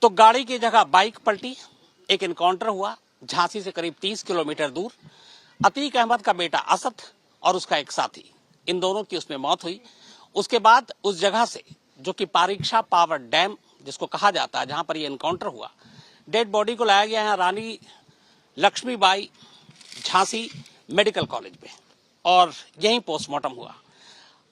तो गाड़ी की जगह बाइक पलटी, एक एनकाउंटर हुआ झांसी से करीब 30 किलोमीटर दूर। अतीक अहमद का बेटा असद और उसका एक साथी, इन दोनों की उसमें मौत हुई। उसके बाद उस जगह से, जो कि पारीक्षा पावर डैम जिसको कहा जाता है, जहां पर यह एनकाउंटर हुआ, डेड बॉडी को लाया गया है रानी लक्ष्मीबाई झांसी मेडिकल कॉलेज में और यहीं पोस्टमार्टम हुआ।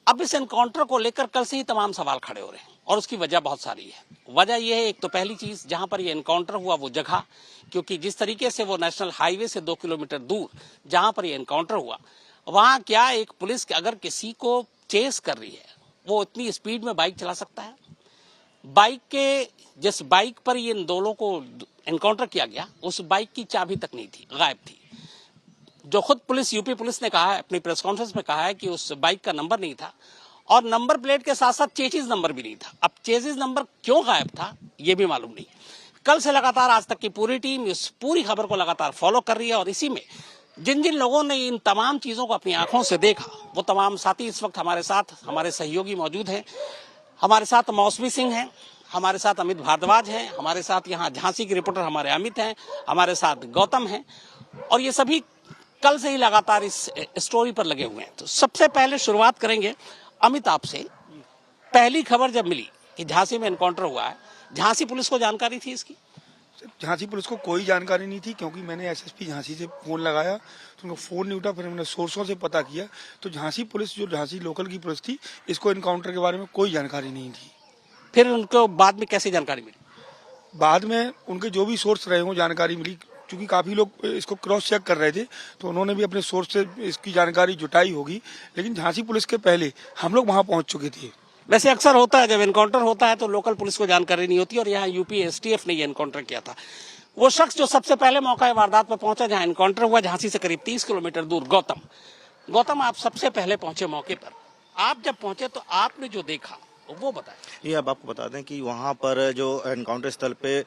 अब इस एनकाउंटर को लेकर कल से ही तमाम सवाल खड़े हो रहे हैं और उसकी वजह बहुत सारी है। वजह यह है, एक तो पहली चीज, जहां पर यह एनकाउंटर हुआ वो जगह, क्योंकि जिस तरीके से वो नेशनल हाईवे से 2 किलोमीटर दूर जहां पर यह एनकाउंटर हुआ, वहां क्या एक पुलिस अगर किसी को चेस कर रही है, वो इतनी स्पीड में बाइक चला सकता है? बाइक के जिस बाइक पर इन दोनों को एनकाउंटर किया गया, उस बाइक की चाबी तक नहीं थी, गायब थी। जो खुद पुलिस, यूपी पुलिस ने कहा है, अपनी प्रेस कॉन्फ्रेंस में कहा है कि उस बाइक का नंबर नहीं था और नंबर प्लेट के साथ साथ चेसिस नंबर भी नहीं था। अब चेसिस नंबर क्यों गायब था, यह भी मालूम नहीं। कल से लगातार आज तक की पूरी टीम इस पूरी खबर को लगातार फॉलो कर रही है और इसी में जिन जिन लोगों ने इन तमाम चीजों को अपनी आंखों से देखा, वो तमाम साथी इस वक्त हमारे साथ, हमारे सहयोगी मौजूद हैं। हमारे साथ मौसमी सिंह हैं, हमारे साथ अमित भारद्वाज हैं, हमारे साथ यहाँ झांसी के रिपोर्टर हमारे अमित हैं, हमारे साथ गौतम हैं और ये सभी कल से ही लगातार इस स्टोरी पर लगे हुए हैं। तो सबसे पहले शुरुआत करेंगे अमित आपसे। पहली खबर जब मिली कि झांसी में एनकाउंटर हुआ है, झांसी पुलिस को जानकारी थी इसकी? झांसी पुलिस को कोई जानकारी नहीं थी, क्योंकि मैंने एसएसपी झांसी से फोन लगाया तो उनका फोन नहीं उठा। फिर मैंने सोर्सों से पता किया तो झांसी पुलिस, जो झांसी लोकल की पुलिस थी, इसको एनकाउंटर के बारे में कोई जानकारी नहीं थी। फिर उनको बाद में कैसे जानकारी मिली? बाद में उनके जो भी सोर्स रहे हों जानकारी मिली, क्योंकि काफी लोग इसको क्रॉस चेक कर रहे थे तो उन्होंने भी अपने सोर्स से इसकी जानकारी जुटाई होगी। लेकिन झांसी पुलिस के पहले हम लोग वहां पहुंच चुके थे। वैसे अक्सर होता है, जब एनकाउंटर होता है तो लोकल पुलिस को जानकारी नहीं होती और यहाँ यूपी एसटीएफ ने ये एनकाउंटर किया था। वो शख्स जो सबसे पहले मौका वारदात पर पहुंचा जहां एनकाउंटर हुआ, झांसी से करीब 30 किलोमीटर दूर, गौतम आप सबसे पहले पहुंचे मौके पर। आप जब पहुंचे तो आपने जो देखा वो बताएं। ये अब आपको बता दें कि वहाँ पर जो एनकाउंटर स्थल पे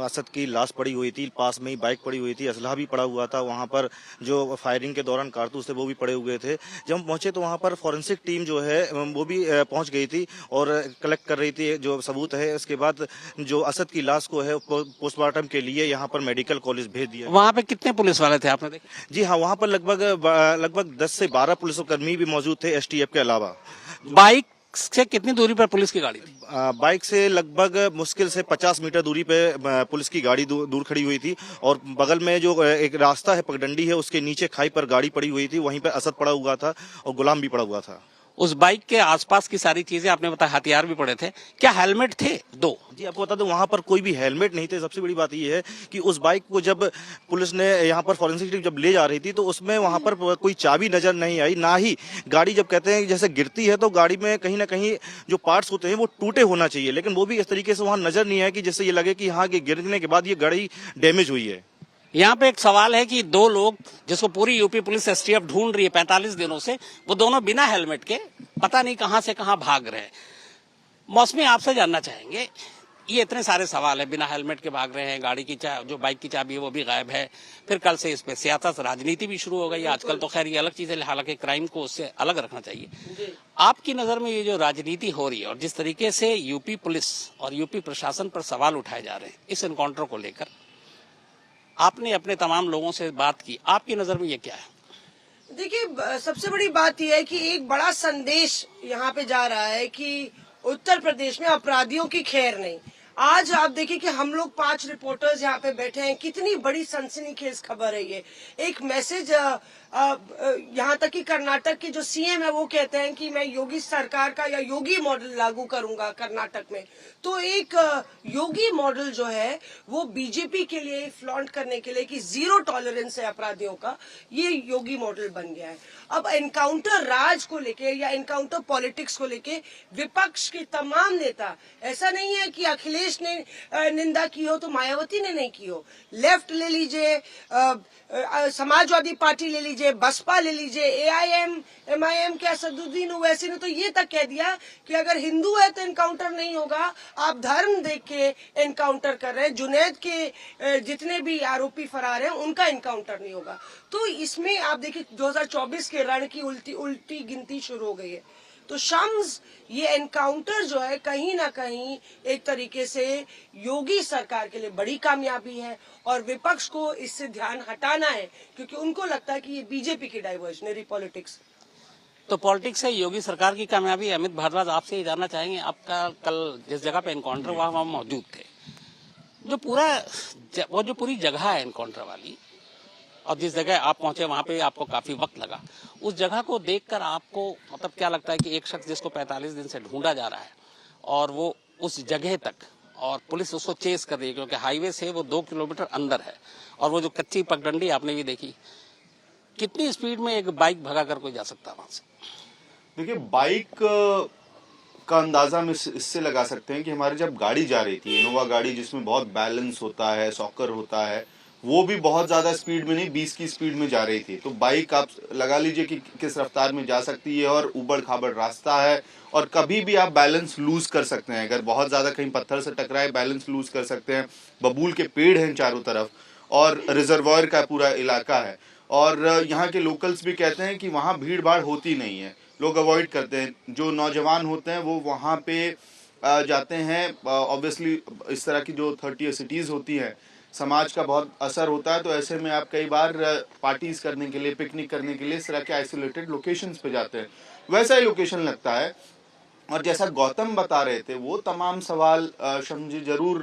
असद की लाश पड़ी हुई थी, पास में ही बाइक पड़ी हुई थी, असलहा भी पड़ा हुआ था, वहाँ पर जो फायरिंग के दौरान कारतूस थे वो भी पड़े हुए थे। जब हम पहुंचे तो वहाँ पर फॉरेंसिक टीम जो है वो भी पहुंच गई थी और कलेक्ट कर रही थी जो सबूत है। इसके बाद जो असद की लाश को है पोस्टमार्टम के लिए यहाँ पर मेडिकल कॉलेज भेज दिया। वहाँ पे कितने पुलिस वाले थे आपने देखा? जी हाँ, वहाँ पर लगभग 10 से 12 पुलिसकर्मी भी मौजूद थे एसटीएफ के अलावा। बाइक से कितनी दूरी पर पुलिस की गाड़ी थी? बाइक से लगभग मुश्किल से 50 मीटर दूरी पे पुलिस की गाड़ी दूर खड़ी हुई थी और बगल में जो एक रास्ता है, पगडंडी है, उसके नीचे खाई पर गाड़ी पड़ी हुई थी, वहीं पे असद पड़ा हुआ था और गुलाम भी पड़ा हुआ था। उस बाइक के आसपास की सारी चीजें आपने बताया, हथियार भी पड़े थे, क्या हेलमेट थे? 2। जी आपको बता दूं, वहां पर कोई भी हेलमेट नहीं थे। सबसे बड़ी बात यह है कि उस बाइक को जब पुलिस ने यहाँ पर फॉरेंसिक टीम जब ले जा रही थी तो उसमें वहां पर कोई चाबी नजर नहीं आई, ना ही गाड़ी, जब कहते हैं जैसे गिरती है तो गाड़ी में कहीं ना कहीं जो पार्ट्स होते हैं वो टूटे होना चाहिए, लेकिन वो भी इस तरीके से वहां नजर नहीं है कि जिससे ये लगे कि हाँ, गिरने के बाद ये गाड़ी डैमेज हुई है। यहाँ पे एक सवाल है कि 2 लोग जिसको पूरी यूपी पुलिस एसटीएफ ढूंढ रही है 45 दिनों से, वो दोनों बिना हेलमेट के पता नहीं कहां से कहां भाग रहे हैं। मौसमी, आपसे जानना चाहेंगे, ये इतने सारे सवाल है, बिना हेलमेट के भाग रहे हैं, गाड़ी की जो बाइक की चाबी है वो भी गायब है, फिर कल से इसमें सियासत राजनीति भी शुरू हो गई। आजकल तो खैर ये अलग चीज है, हालांकि क्राइम को उससे अलग रखना चाहिए। आपकी नजर में ये जो राजनीति हो रही है और जिस तरीके से यूपी पुलिस और यूपी प्रशासन पर सवाल उठाए जा रहे हैं इस एनकाउंटर को लेकर, आपने अपने तमाम लोगों से बात की, आपकी नजर में ये क्या है? देखिए, सबसे बड़ी बात यह है कि एक बड़ा संदेश यहाँ पे जा रहा है कि उत्तर प्रदेश में अपराधियों की खैर नहीं। आज आप देखिए कि हम लोग 5 रिपोर्टर्स यहाँ पे बैठे हैं, कितनी बड़ी सनसनीखेज खबर है ये। एक मैसेज यहाँ तक कि कर्नाटक के जो सीएम है वो कहते हैं कि मैं योगी सरकार का या योगी मॉडल लागू करूंगा कर्नाटक में। तो एक योगी मॉडल जो है वो बीजेपी के लिए फ्लॉन्ट करने के लिए कि 0 टॉलरेंस है अपराधियों का, ये योगी मॉडल बन गया है। अब एनकाउंटर राज को लेके या एनकाउंटर पॉलिटिक्स को लेके विपक्ष के तमाम नेता, ऐसा नहीं है कि अखिलेश ने निंदा की हो तो मायावती ने नहीं की हो। लेफ्ट ले लीजिए, समाजवादी पार्टी ले लीजिए, बसपा ले लीजिए, एआईएम, एमआईएम के असदुद्दीन ओवैसी ने तो ये तक कह दिया कि अगर हिंदू है तो एनकाउंटर नहीं होगा, आप धर्म देख के एनकाउंटर कर रहे हैं। जुनैद के जितने भी आरोपी फरार हैं उनका एनकाउंटर नहीं होगा। तो इसमें आप देखिए 2024 के रण की उल्टी गिनती शुरू हो गई है। तो शम्स ये एनकाउंटर जो है कहीं ना कहीं एक तरीके से योगी सरकार के लिए बड़ी कामयाबी है और विपक्ष को इससे ध्यान हटाना है क्योंकि उनको लगता है कि ये बीजेपी की डाइवर्जनरी पॉलिटिक्स। तो पॉलिटिक्स है योगी सरकार की कामयाबी। अमित भारद्वाज, आपसे ये जानना चाहेंगे, आपका कल जिस जगह पे एनकाउंटर हुआ वहां मौजूद थे, जो पूरी जगह है एनकाउंटर वाली और जिस जगह आप पहुंचे वहां पे आपको काफी वक्त लगा, उस जगह को देखकर आपको मतलब क्या लगता है कि एक शख्स जिसको 45 दिन से ढूंढा जा रहा है और वो उस जगह तक और पुलिस उसको चेस कर रही है क्योंकि हाईवे से वो 2 किलोमीटर अंदर है और वो जो कच्ची पगडंडी आपने भी देखी, कितनी स्पीड में एक बाइक भगा कर कोई जा सकता है वहां से? देखिए, बाइक का अंदाजा हम इससे लगा सकते हैं कि हमारी जब गाड़ी जा रही थी, इनोवा गाड़ी जिसमें बहुत बैलेंस होता है, सॉकर होता है, वो भी बहुत ज्यादा स्पीड में नहीं 20 की स्पीड में जा रही थी। तो बाइक आप लगा लीजिए कि किस रफ्तार में जा सकती है और उबड़ खाबड़ रास्ता है और कभी भी आप बैलेंस लूज कर सकते हैं। अगर बहुत ज्यादा कहीं पत्थर से टकराए बैलेंस लूज कर सकते हैं। बबूल के पेड़ हैं चारों तरफ और रिजर्वायर का पूरा इलाका है और यहाँ के लोकल्स भी कहते हैं कि वहाँ भीड़ भाड़ होती नहीं है, लोग अवॉइड करते हैं। जो नौजवान होते हैं वो वहाँ पे जाते हैं। ऑब्वियसली इस तरह की जो 30 सिटीज़ होती हैं, समाज का बहुत असर होता है, तो ऐसे में आप कई बार पार्टीज करने के लिए, पिकनिक करने के लिए इस तरह के आइसोलेटेड लोकेशंस पे जाते हैं। वैसा ही लोकेशन लगता है। और जैसा गौतम बता रहे थे, वो तमाम सवाल समझे जरूर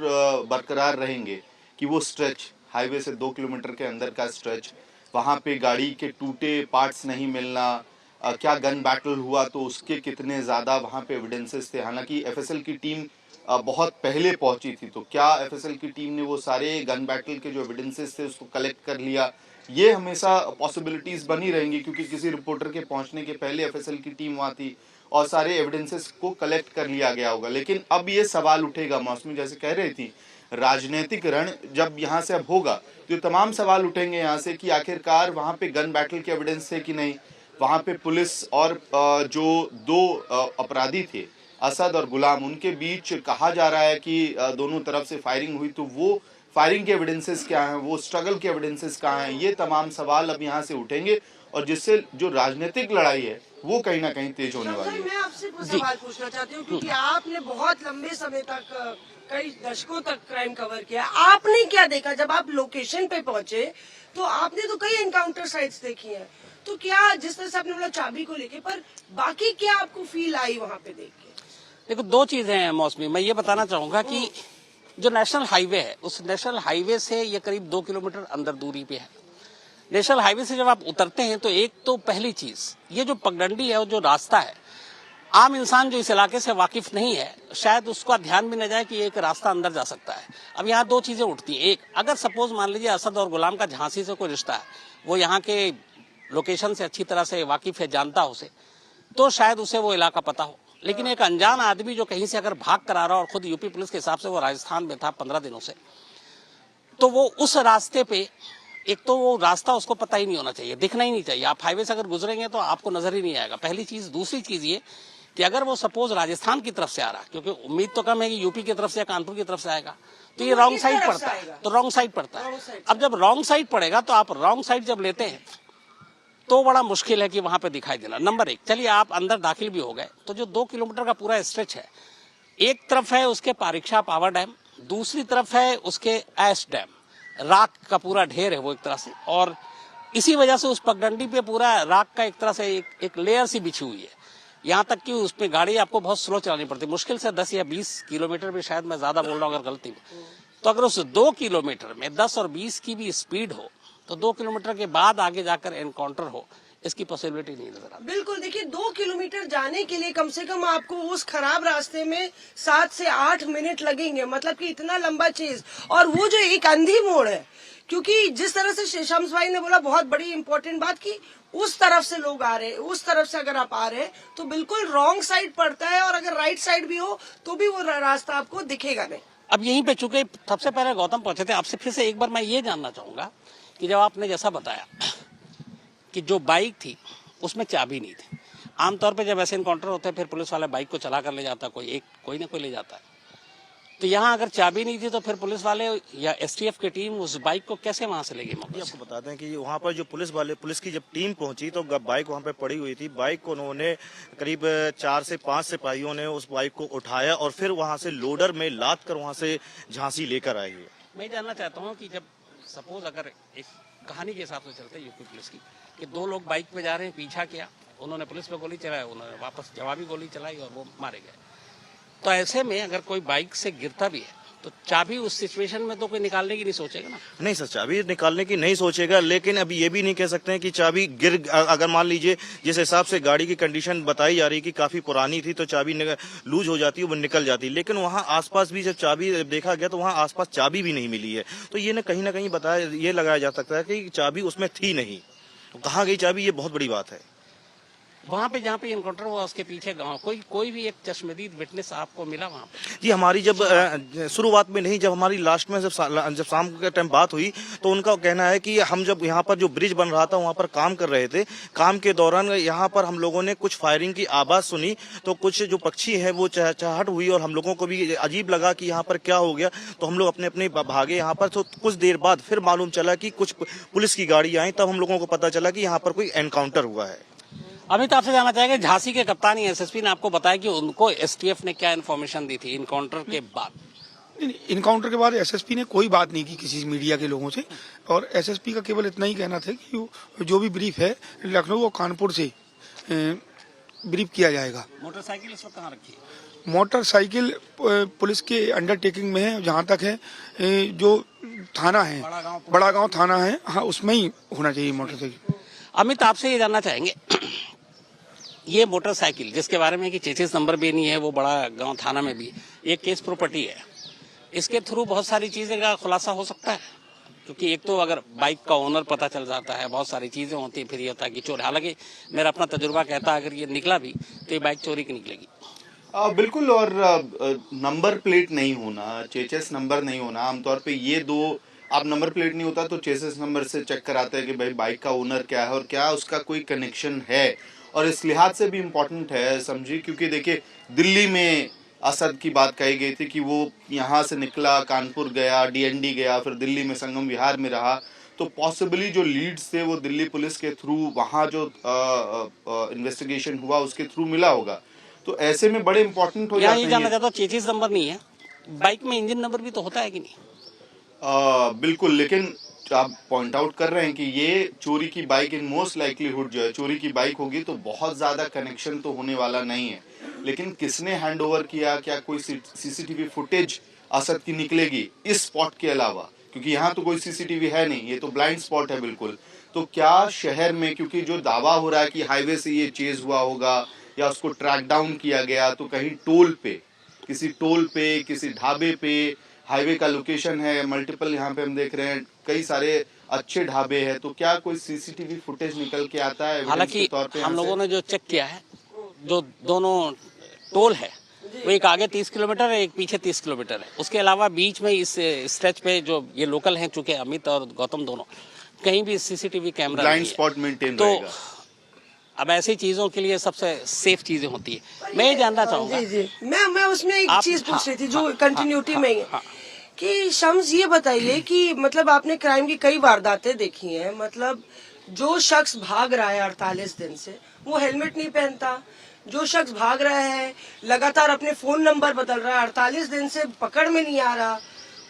बरकरार रहेंगे कि वो स्ट्रेच हाईवे से 2 किलोमीटर के अंदर का स्ट्रेच, वहाँ पे गाड़ी के टूटे पार्ट्स नहीं मिलना, क्या गन बैटल हुआ तो उसके कितने ज़्यादा वहाँ पे एविडेंसेस थे। हालांकि एफएसएल की टीम बहुत पहले पहुंची थी, तो क्या एफएसएल की टीम ने वो सारे गन बैटल के जो एविडेंसेस थे उसको कलेक्ट कर लिया, ये हमेशा पॉसिबिलिटीज बनी रहेंगी क्योंकि किसी रिपोर्टर के पहुंचने के पहले एफएसएल की टीम वहाँ थी और सारे एविडेंसेस को कलेक्ट कर लिया गया होगा। लेकिन अब ये सवाल उठेगा, मौसमी जैसे कह रही थी, राजनीतिक रण जब यहाँ से अब होगा तो तमाम सवाल उठेंगे यहाँ से कि आखिरकार वहाँ पे गन बैटल के एविडेंस थे कि नहीं, वहाँ पे पुलिस और जो 2 अपराधी थे असद और गुलाम, उनके बीच कहा जा रहा है कि दोनों तरफ से फायरिंग हुई, तो वो फायरिंग के एविडेंसेस क्या हैं, वो स्ट्रगल के एविडेंसेस कहाँ हैं, ये तमाम सवाल अब यहाँ से उठेंगे और जिससे जो राजनीतिक लड़ाई है वो कहीं ना कहीं तेज होने वाली है। मैं आपसे कुछ सवाल पूछना चाहती हूँ क्योंकि आपने बहुत लंबे समय तक, कई दशकों तक क्राइम कवर किया, आपने क्या देखा जब आप लोकेशन पे पहुंचे? तो आपने तो कई एनकाउंटर साइट्स देखी हैं, तो क्या जिस तरह से आपने बोला चाबी को लेके, पर बाकी क्या आपको फील आई वहाँ पे देख के? देखो, 2 चीजें हैं मौसमी। मैं ये बताना चाहूंगा कि जो नेशनल हाईवे है, उस नेशनल हाईवे से ये करीब 2 किलोमीटर अंदर दूरी पे है। नेशनल हाईवे से जब आप उतरते हैं तो एक तो पहली चीज, ये जो पगडंडी है, जो रास्ता है, आम इंसान जो इस इलाके से वाकिफ नहीं है शायद उसका ध्यान भी न जाए कि एक रास्ता अंदर जा सकता है। अब यहाँ 2 चीजें उठती हैं। एक, अगर सपोज मान लीजिए असद और गुलाम का झांसी से कोई रिश्ता है, वो यहाँ के लोकेशन से अच्छी तरह से वाकिफ है, जानता हो उसे, तो शायद उसे वो इलाका पता हो। लेकिन एक अनजान आदमी जो कहीं से अगर भाग कर आ रहा और खुद यूपी पुलिस के हिसाब से वो राजस्थान में था 15 दिनों से, तो वो उस रास्ते पे, एक तो वो रास्ता उसको पता ही नहीं होना चाहिए, दिखना ही नहीं चाहिए। आप हाईवे से अगर गुजरेंगे तो आपको नजर ही नहीं आएगा, पहली चीज। दूसरी चीज ये कि अगर वो सपोज राजस्थान की तरफ से आ रहा, क्योंकि उम्मीद तो कम है कि यूपी की तरफ से या कानपुर की तरफ से आएगा, तो ये रॉन्ग साइड पड़ता है, तो रॉन्ग साइड पड़ता है। अब जब रॉन्ग साइड पड़ेगा तो आप रॉन्ग साइड जब लेते हैं तो बड़ा मुश्किल है कि वहां पे दिखाई देना। नंबर 1, चलिए आप अंदर दाखिल भी हो गए, तो जो 2 किलोमीटर का पूरा स्ट्रेच है, एक तरफ है उसके पारीक्षा पावर डैम, दूसरी तरफ है उसके ऐश डैम, राख का पूरा ढेर है वो एक तरह से, और इसी वजह से उस पगडंडी पे पूरा राख का एक तरह से एक लेयर सी बिछी हुई है। यहाँ तक कि उसमें गाड़ी आपको बहुत स्लो चलानी पड़ती है, मुश्किल से 10 या 20 किलोमीटर भी, शायद मैं ज्यादा बोल रहा हूँ अगर गलती में, तो अगर उस 2 किलोमीटर में 10 और 20 की भी स्पीड हो तो 2 किलोमीटर के बाद आगे जाकर एनकाउंटर हो, इसकी पॉसिबिलिटी नहीं नजर आती। बिल्कुल, देखिए 2 किलोमीटर जाने के लिए कम से कम आपको उस खराब रास्ते में 7 से 8 मिनट लगेंगे, मतलब कि इतना लंबा चीज। और वो जो एक अंधी मोड़ है, क्योंकि जिस तरह से शम्स भाई ने बोला, बहुत बड़ी इंपॉर्टेंट बात, कि उस तरफ से लोग आ रहे हैं, उस तरफ से अगर आप आ रहे हैं तो बिल्कुल रॉन्ग साइड पड़ता है, और अगर राइट साइड भी हो तो भी वो रास्ता आपको दिखेगा नहीं। अब यहीं पे चूंकि सबसे पहले गौतम पहुंचे थे, आपसे फिर से एक बार मैं ये जानना चाहूंगा कि जब आपने जैसा बताया कि जो बाइक थी उसमें चाबी नहीं थी, आमतौर पे जब ऐसे इनकाउंटर होते हैं फिर पुलिस वाला बाइक को चला कर ले जाता है, कोई ना कोई ले जाता है, तो यहाँ अगर चाबी नहीं थी तो फिर पुलिस वाले या एसटीएफ की टीम उस बाइक को कैसे वहां से लेगी? ये आपको बताते हैं कि वहाँ पर जो पुलिस की जब टीम पहुंची तो बाइक वहाँ पे पड़ी हुई थी। बाइक को उन्होंने करीब 4 से 5 सिपाहियों ने उस बाइक को उठाया और फिर वहाँ से लोडर में लाद कर वहाँ से झांसी लेकर आई है। मैं जानना चाहता हूँ कि जब सपोज अगर एक कहानी के हिसाब से चलते यूपी पुलिस की कि 2 लोग बाइक पे जा रहे हैं, पीछा किया, उन्होंने पुलिस पे गोली चलाई, उन्होंने वापस जवाबी गोली चलाई और वो मारे गए। तो ऐसे में अगर कोई बाइक से गिरता भी है तो चाबी उस सिचुएशन में तो कोई निकालने की नहीं सोचेगा ना? नहीं सर, चाबी निकालने की नहीं सोचेगा, लेकिन अभी ये भी नहीं कह सकते हैं कि चाबी अगर मान लीजिए जिस हिसाब से गाड़ी की कंडीशन बताई जा रही है कि काफी पुरानी थी तो चाबी लूज हो जाती है, वो निकल जाती है। लेकिन वहाँ आसपास भी जब चाबी देखा गया तो वहाँ आसपास चाबी भी नहीं मिली है। तो ये कहीं ना कहीं ये लगाया जा सकता है कि चाबी उसमें थी नहीं। तो कहाँ गई चाबी, ये बहुत बड़ी बात है। वहाँ पे जहाँ पे इनकाउंटर हुआ उसके पीछे गांव कोई भी एक चश्मदीद विटनेस आपको मिला वहाँ पे? जी हमारी जब शुरुआत में नहीं, जब हमारी लास्ट में जब शाम के टाइम बात हुई तो उनका कहना है कि हम जब यहाँ पर जो ब्रिज बन रहा था वहाँ पर काम कर रहे थे, काम के दौरान यहाँ पर हम लोगों ने कुछ फायरिंग की आवाज सुनी तो कुछ जो पक्षी है वो चहचहाट हुई और हम लोगों को भी अजीब लगा कि यहाँ पर क्या हो गया। तो हम लोग अपने अपने भागे यहाँ पर। तो कुछ देर बाद फिर मालूम चला कि कुछ पुलिस की गाड़ी आई, तब हम लोगों को पता चला कि यहाँ पर कोई एनकाउंटर हुआ है। अमित आपसे जानना चाहेंगे, झांसी के कप्तानी एसएसपी ने आपको बताया कि उनको एसटीएफ ने क्या इन्फॉर्मेशन दी थी इनकाउंटर के बाद? इनकाउंटर के बाद एसएसपी ने कोई बात नहीं की किसी मीडिया के लोगों से, और एसएसपी का केवल इतना ही कहना था कि जो भी ब्रीफ है लखनऊ और कानपुर से ब्रीफ किया जाएगा। मोटरसाइकिल इस वक्त कहाँ रखी है? मोटरसाइकिल पुलिस के अंडरटेकिंग में है, जहाँ तक है जो थाना है बड़ा गांव थाना है, हाँ उसमें ही होना चाहिए मोटरसाइकिल। अमित आपसे ये जानना चाहेंगे, ये मोटरसाइकिल जिसके बारे में कि चेसिस नंबर भी नहीं है, वो बड़ा गांव थाना में भी ये केस प्रॉपर्टी है, इसके थ्रू बहुत सारी चीजें का खुलासा हो सकता है? क्योंकि एक तो अगर बाइक का ओनर पता चल जाता है, बहुत सारी चीजें होती हैं, फिर ये होता है कि चोर, हालांकि मेरा अपना तजुर्बा कहता है अगर ये निकला भी तो ये बाइक चोरी की निकलेगी। बिल्कुल। और नंबर प्लेट नहीं होना, चेसिस नंबर नहीं होना, आमतौर पे ये दो, आप नंबर प्लेट नहीं होता तो चेसिस नंबर से चेक कराते हैं कि भाई बाइक का ओनर क्या है और क्या उसका कोई कनेक्शन है। और इस लिहाज से भी इम्पोर्टेंट है समझिए, क्योंकि देखिए दिल्ली में असद की बात कही गई थी कि वो यहाँ से निकला, कानपुर गया, डीएनडी गया, फिर दिल्ली में संगम विहार में रहा। तो पॉसिबली जो लीड्स थे वो दिल्ली पुलिस के थ्रू, वहाँ जो इन्वेस्टिगेशन हुआ उसके थ्रू मिला होगा। तो ऐसे में बड़े इंपॉर्टेंट हो जाते हैं। ये जानना चाहता हूँ, चेसिस नंबर नहीं है, बाइक में इंजन नंबर भी तो होता है कि नहीं? बिल्कुल, लेकिन आप पॉइंट आउट कर रहे हैं कि ये चोरी की बाइक इन मोस्ट लाइकलीहुड जो है चोरी की बाइक होगी तो बहुत ज्यादा कनेक्शन तो होने वाला नहीं है। लेकिन किसने हैंड ओवर किया, क्या कोई सीसीटीवी फुटेज असद की निकलेगी इस स्पॉट के अलावा? क्योंकि यहाँ तो कोई सीसीटीवी है नहीं, ये तो ब्लाइंड स्पॉट है बिल्कुल। तो क्या शहर में, क्योंकि जो दावा हो रहा है कि हाईवे से ये चेज हुआ होगा या उसको ट्रैक डाउन किया गया, तो कहीं टोल पे, किसी ढाबे पे, हाईवे का लोकेशन है मल्टीपल, यहाँ पे हम देख रहे हैं कई सारे अच्छे ढाबे हैं, तो क्या कोई सीसीटीवी फुटेज निकल के आता है? हालांकि हम लोगों ने जो चेक किया है, जो दोनों टोल है वो एक आगे 30 किलोमीटर है, एक पीछे 30 किलोमीटर है। उसके अलावा बीच में इस स्ट्रेच पे जो ये लोकल हैं, चूंकि अमित और गौतम दोनों, कहीं भी CCTV camera blind spot maintain तो रहेगा। अब ऐसी चीजों के लिए सबसे सेफ चीजें होती है। मैं ये जानना चाहूंगा, जी मैं उसमें एक चीज पूछ रही थी जो कंटिन्यूटी में ही है कि शम्स ये बताइए कि मतलब आपने क्राइम की कई वारदातें देखी हैं, मतलब जो शख्स भाग रहा है 48 दिन से वो हेलमेट नहीं पहनता, जो शख्स भाग रहा है लगातार अपने फोन नंबर बदल रहा है, 48 दिन से पकड़ में नहीं आ रहा,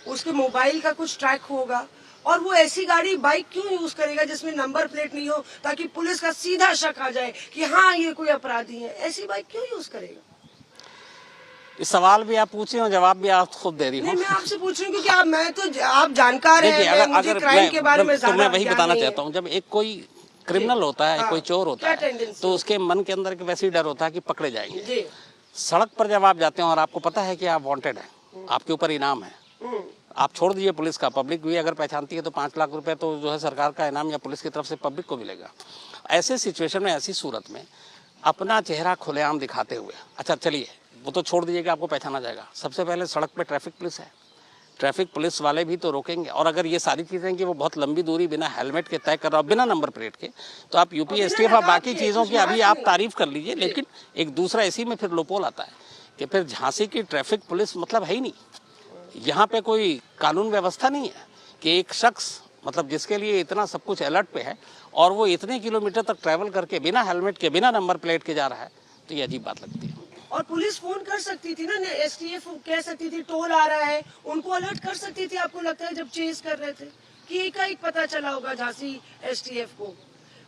उसके मोबाइल का कुछ ट्रैक होगा, और वो ऐसी गाड़ी बाइक क्यों यूज करेगा जिसमें नंबर प्लेट नहीं हो ताकि पुलिस का सीधा शक आ जाए कि हाँ ये कोई अपराधी है? ऐसी बाइक क्यों यूज करेगा? इस सवाल भी आप पूछ रहे हो, जवाब भी आप खुद दे रही हो। नहीं, मैं आपसे पूछ रही हूँ क्योंकि आप जानकार हैं, मुझे क्राइम के बारे में तो मैं वही बताना चाहता हूँ, जब एक कोई क्रिमिनल होता है, कोई चोर होता है, तो उसके मन के अंदर वैसे ही डर होता है कि पकड़े जाएंगे। सड़क पर जब आप जाते हैं और आपको पता है कि आप वांटेड है, आपके ऊपर इनाम है, आप छोड़ दीजिए पुलिस का, पब्लिक भी अगर पहचानती है तो 5 लाख रुपए तो जो है सरकार का इनाम या पुलिस की तरफ से पब्लिक को मिलेगा। ऐसे सिचुएशन में, ऐसी सूरत में अपना चेहरा खुलेआम दिखाते हुए, अच्छा चलिए वो तो छोड़ दीजिए कि आपको पहचाना जाएगा, सबसे पहले सड़क पे ट्रैफिक पुलिस है, ट्रैफिक पुलिस वाले भी तो रोकेंगे। और अगर ये सारी चीजें कि वो बहुत लंबी दूरी बिना हेलमेट के तय कर रहा हो, बिना नंबर प्लेट के, तो आप यूपी एसटीएफ और बाकी चीजों की अभी आप तारीफ कर लीजिए, लेकिन एक दूसरा इसी में फिर लोपोल आता है कि फिर झांसी की ट्रैफिक पुलिस मतलब है ही नहीं। यहाँ पे कोई कानून व्यवस्था नहीं है कि एक शख्स मतलब जिसके लिए इतना सब कुछ अलर्ट पे है और वो इतने किलोमीटर तक ट्रैवल करके बिना हेलमेट के बिना नंबर प्लेट के जा रहा है, तो ये अजीब बात लगती है। और पुलिस फोन कर सकती थी ना, एसटीएफ कह सकती थी टोल आ रहा है, उनको अलर्ट कर सकती थी। आपको लगता है जब चेज कर रहे थे कि एक पता चला होगा झांसी एसटीएफ को,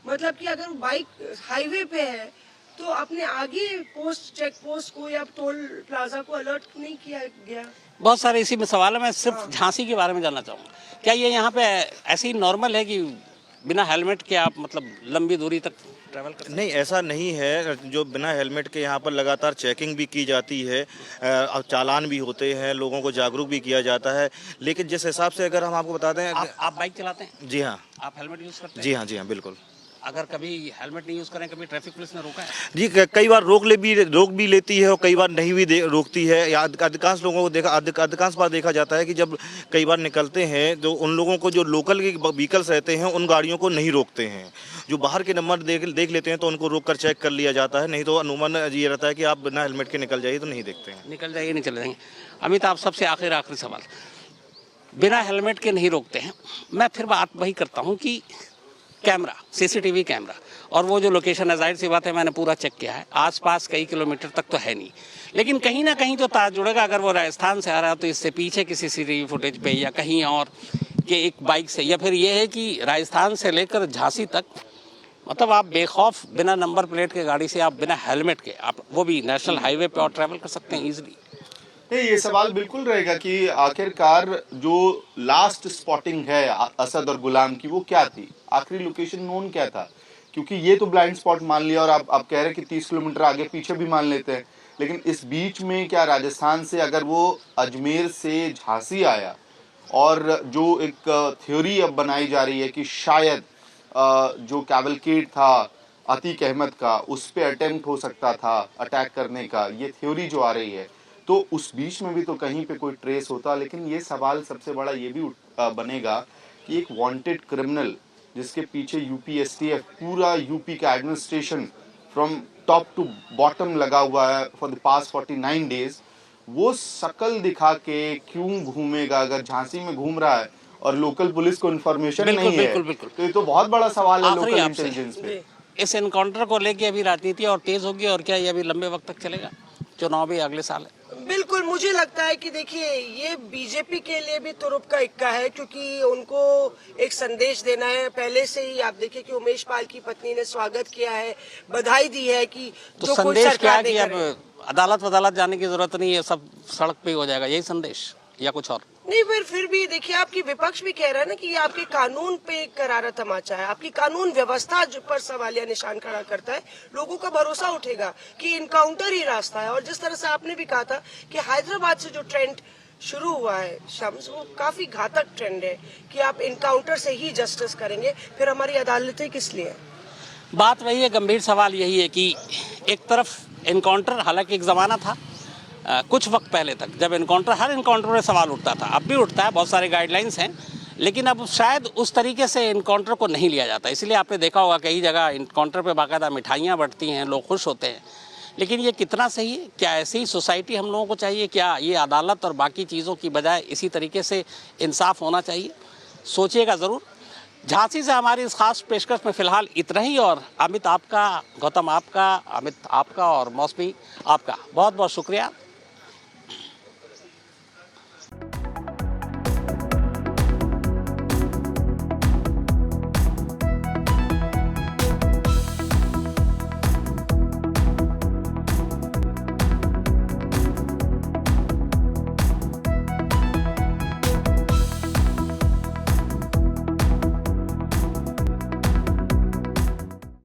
मतलब कि अगर बाइक हाईवे पे है तो अपने आगे पोस्ट चेक पोस्ट को या टोल प्लाजा को अलर्ट नहीं किया गया? बहुत सारे इसी में सवाल है। मैं सिर्फ झांसी के बारे में जानना चाहूँगा, क्या ये यहाँ पे ऐसे ही नॉर्मल है कि बिना हेलमेट के आप मतलब लंबी दूरी तक ट्रैवल कर? नहीं, ऐसा नहीं है। जो बिना हेलमेट के यहाँ पर लगातार चेकिंग भी की जाती है और चालान भी होते हैं, लोगों को जागरूक भी किया जाता है। लेकिन जिस हिसाब से अगर हम आपको बता दें, आप बाइक चलाते हैं? जी हाँ। आप हेलमेट यूज करते हैं? जी हाँ, बिल्कुल। अगर कभी हेलमेट नहीं यूज करें, कभी ट्रैफिक पुलिस ने रोका है? जी, कई बार रोक भी लेती है और कई बार नहीं भी रोकती है। या अधिकांश लोगों को अधिकांश बार देखा जाता है कि जब कई बार निकलते हैं तो उन लोगों को जो लोकल के व्हीकल्स रहते हैं उन गाड़ियों को नहीं रोकते हैं। जो बाहर के नंबर देख लेते हैं तो उनको रोक कर चेक कर लिया जाता है। नहीं तो अनुमान ये रहता है कि आप बिना हेलमेट के निकल जाइए तो नहीं देखते हैं। निकल जाइए, नहीं चले जाएंगे। अमित, आप सबसे आखिरी सवाल, बिना हेलमेट के नहीं रोकते हैं, मैं फिर बात वही करता हूँ कि कैमरा, सीसीटीवी कैमरा और वो जो लोकेशन है, जाहिर सी बात है मैंने पूरा चेक किया है, आसपास कई किलोमीटर तक तो है नहीं, लेकिन कहीं ना कहीं तो तार जुड़ेगा। अगर वो राजस्थान से आ रहा है तो इससे पीछे किसी सीसीटीवी फुटेज पे या कहीं और के एक बाइक से, या फिर ये है कि राजस्थान से लेकर झांसी तक मतलब आप बेखौफ बिना नंबर प्लेट के गाड़ी से, आप बिना हेलमेट के, आप वो भी नेशनल हाईवे पे और ट्रैवल कर सकते हैं ईजिली। नहीं, ये सवाल बिल्कुल रहेगा कि आखिरकार जो लास्ट स्पॉटिंग है असद और गुलाम की, वो क्या थी, आखिरी लोकेशन नोन क्या था? क्योंकि ये तो ब्लाइंड स्पॉट मान लिया और आप कह रहे हैं कि 30 किलोमीटर आगे पीछे भी मान लेते हैं, लेकिन इस बीच में क्या राजस्थान से अगर वो अजमेर से झांसी आया, और जो एक थ्योरी अब बनाई जा रही है कि शायद जो कैवलकेड था अतीक अहमद का, उस पर अटेम्प्ट हो सकता था अटैक करने का, ये थ्योरी जो आ रही है, तो उस बीच में भी तो कहीं पे कोई ट्रेस होता। लेकिन ये सवाल सबसे बड़ा ये भी बनेगा कि एक वांटेड क्रिमिनल जिसके पीछे यूपी एसटीएफ, पूरा यूपी का administration from top to bottom लगा हुआ है फॉर द पास्ट 49 डेज, वो शकल दिखा के क्यों घूमेगा? अगर झांसी में घूम रहा है और लोकल पुलिस को इन्फॉर्मेशन नहीं है, बिल्कुल। तो ये तो बहुत बड़ा सवाल है लोकल आपसे इंटेलिजेंस पे। इस एनकाउंटर को लेके अभी राजनीति और तेज होगी, और क्या ये अभी लंबे वक्त तक चलेगा? चुनाव भी अगले साल है। बिल्कुल, मुझे लगता है कि देखिए ये बीजेपी के लिए भी तुरुप का इक्का है, क्योंकि उनको एक संदेश देना है। पहले से ही आप देखिए कि उमेश पाल की पत्नी ने स्वागत किया है, बधाई दी है कि तो जो कोई संदेश क्या सरकार है कि नहीं अब करे। अदालत जाने की जरूरत नहीं है, सब सड़क पे हो जाएगा, यही संदेश या कुछ और? नहीं, फिर भी देखिए आपकी विपक्ष भी कह रहा है ना कि ये आपके कानून पे एक करारा तमाचा है, आपकी कानून व्यवस्था पर सवालिया निशान खड़ा करता है। लोगों का भरोसा उठेगा कि इनकाउंटर ही रास्ता है। और जिस तरह से आपने भी कहा था कि हैदराबाद से जो ट्रेंड शुरू हुआ है शम्स, वो काफी घातक ट्रेंड है कि आप इनकाउंटर से ही जस्टिस करेंगे, फिर हमारी अदालतें किस लिए? बात वही है, गंभीर सवाल यही है कि एक तरफ एनकाउंटर, हालांकि एक जमाना था कुछ वक्त पहले तक जब हर एनकाउंटर में सवाल उठता था, अब भी उठता है, बहुत सारे गाइडलाइंस हैं, लेकिन अब शायद उस तरीके से एनकाउंटर को नहीं लिया जाता। इसलिए आपने देखा होगा कई जगह एनकाउंटर पे बाकायदा मिठाइयाँ बंटती हैं, लोग खुश होते हैं, लेकिन ये कितना सही है? क्या ऐसी ही सोसाइटी हम लोगों को चाहिए? क्या ये अदालत और बाकी चीज़ों की बजाय इसी तरीके से इंसाफ होना चाहिए? सोचिएगा ज़रूर। झांसी से हमारी इस खास पेशकश में फिलहाल इतना ही। और अमित आपका, गौतम आपका, अमित आपका और मौसमी आपका बहुत बहुत शुक्रिया।